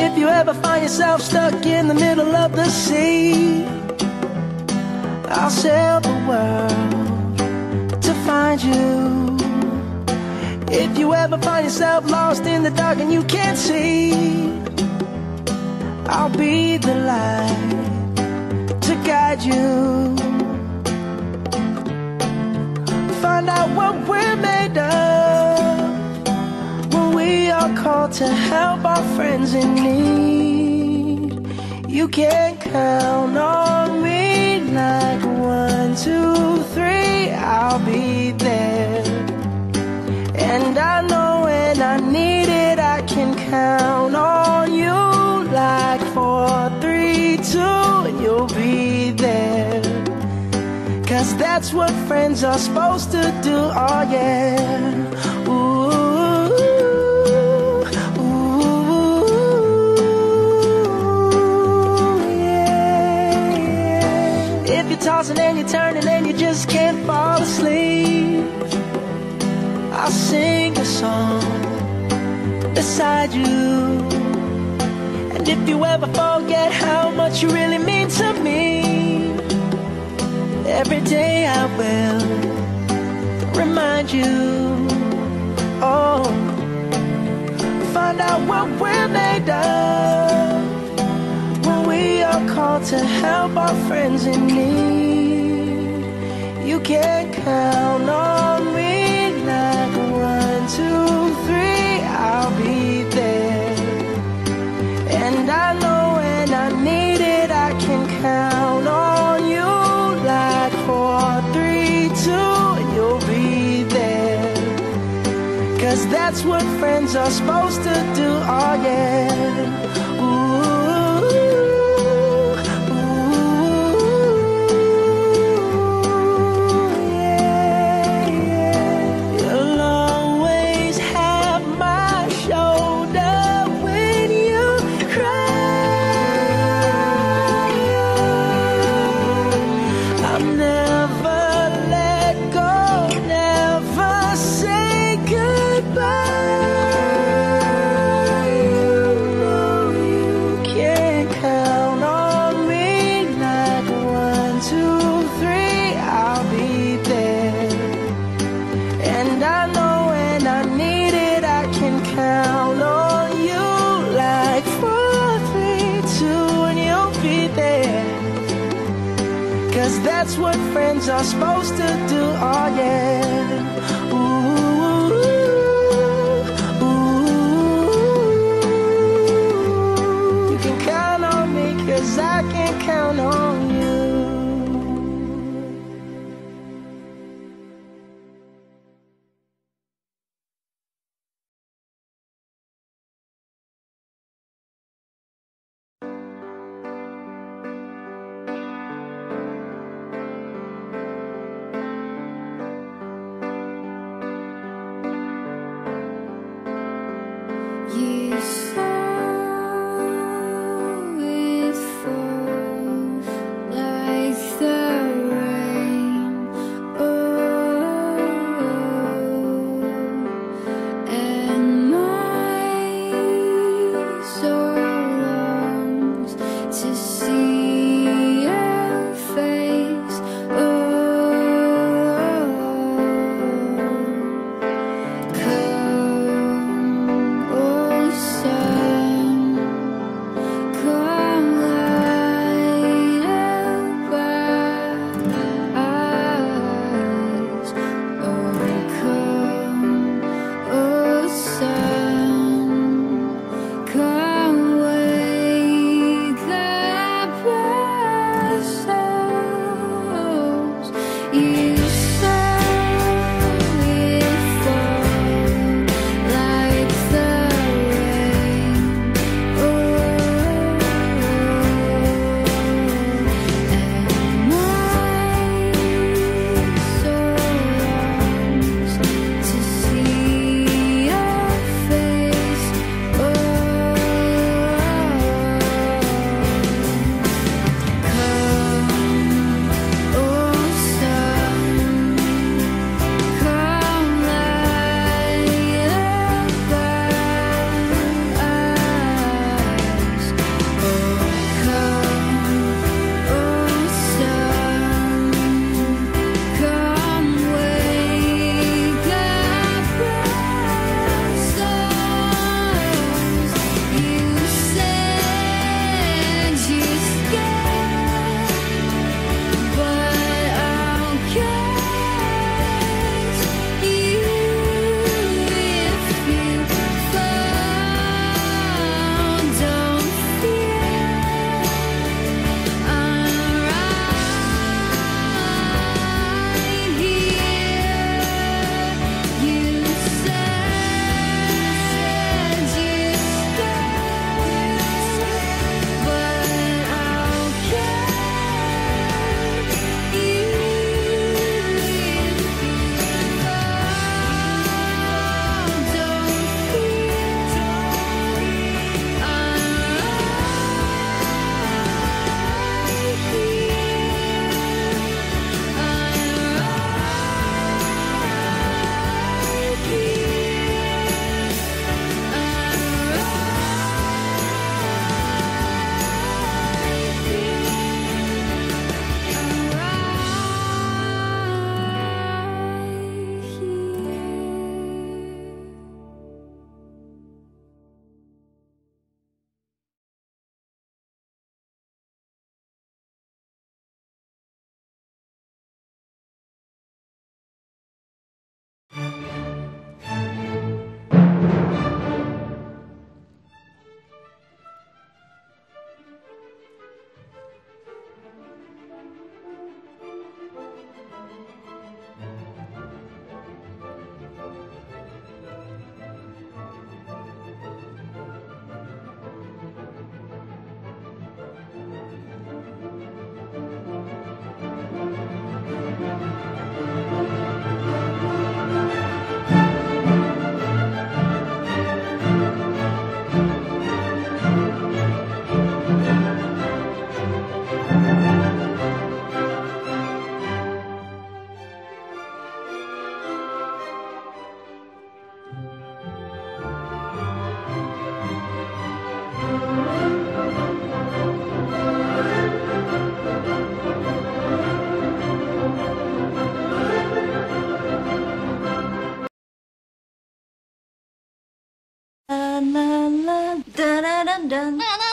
if you ever find yourself stuck in the middle of the sea, I'll sail the world to find you. If you ever find yourself lost in the dark and you can't see, I'll be the light to guide you. Find out what we're made of when we are called to help our friends in need. You can count on me like 1, 2, 3, I'll be there. And I know when I need it, I can count on you like 4, 3, 2, and you'll be there. 'Cause that's what friends are supposed to do, oh yeah. Ooh, ooh, yeah, yeah. If you're tossing and you're turning and you just can't fall asleep, I'll sing a song beside you. And if you ever forget how much you really mean to me, every day I will remind you. Oh, find out what we're made of when we are called to help our friends in need. You can count on me like 1, 2, 3, I'll be there. And I know when I need it, I can count on you like 4, 3, 2, and you'll be there. 'Cause that's what friends are supposed to do, oh yeah. Ooh, ooh, yeah, yeah. You'll always have my shoulder when you cry. I'll never let go, never say goodbye. You know you can count on me like 1, 2, 3, I'll be there. And I know when I need it, I can count on you like 4, 3, 2, and you'll be there. 'Cause that's what friends are supposed to do, oh yeah. Ooh, ooh. You can count on me 'cause I can count on you. You saw it fall like the rain. Oh, and my soul longs to see your face. Come, oh sun, come light up our eyes. Oh, come, oh sun, come wake up our souls. You saw it fall like the rain. Oh, and my soul longs to see your face. Oh, come, oh sun. La la la da da da da.